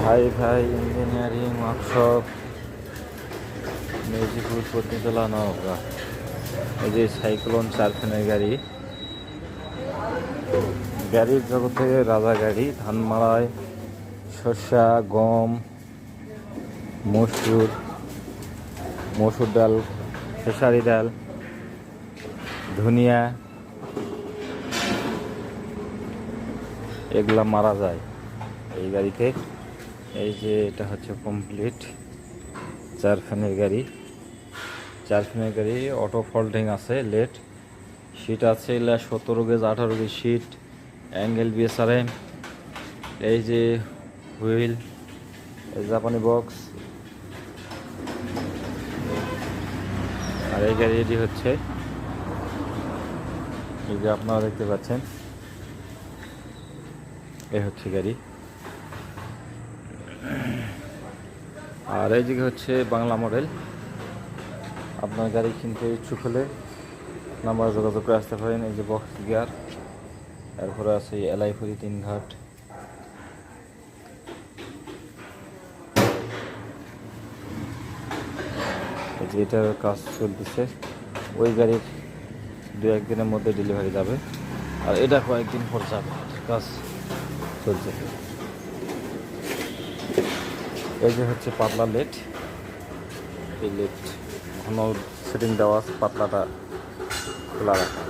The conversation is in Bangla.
ভাই ভাই ইঞ্জিনিয়ারিং ওয়ার্কশপ মেজিপুর পত্নীতলা নওগাঁ। এই যে সাইক্লোন 4 ফ্যানের গাড়ি, গাড়ির জগতে রাজা গাড়ি। ধান মাড়াই, শস্যা, গম, মসুর মসুর ডাল, খেসারি ডাল, ধনিয়া, এগুলা মারা যায় এই গাড়িতে। এই যে এটা হচ্ছে কমপ্লিট 4 ফ্যানের গাড়ি। 4 ফ্যানের গাড়ি, অটো ফল্ডিং আছে, লেট সিট আছে, 17 gauge 18 gauge sheet, angle BSRM. এই যে হুইল, এই জাপানি বক্স। আর এই গাড়ি এটি হচ্ছে, এই যে আপনারা দেখতে পাচ্ছেন, এই হচ্ছে গাড়ি। আর এই দিকে হচ্ছে বাংলা মডেল। আপনার গাড়ি কিনতে ইচ্ছুক হলে নাম্বার যোগাযোগ করে আসতে পারেন। এই যে বক্স গিয়ার, এরপরে আছে এলাইফুরি 3 ঘাট। এই যে এটার কাজ চলতেছে, ওই গাড়ির 2-1 দিনের মধ্যে ডেলিভারি যাবে, আর এটা কয়েকদিন পর যাবে, কাজ চলছে। এই যে হচ্ছে পাতলা লেট, এই লেট ঘন সেটিং দেওয়া আছে, পাতলাটা খোলা রাখা।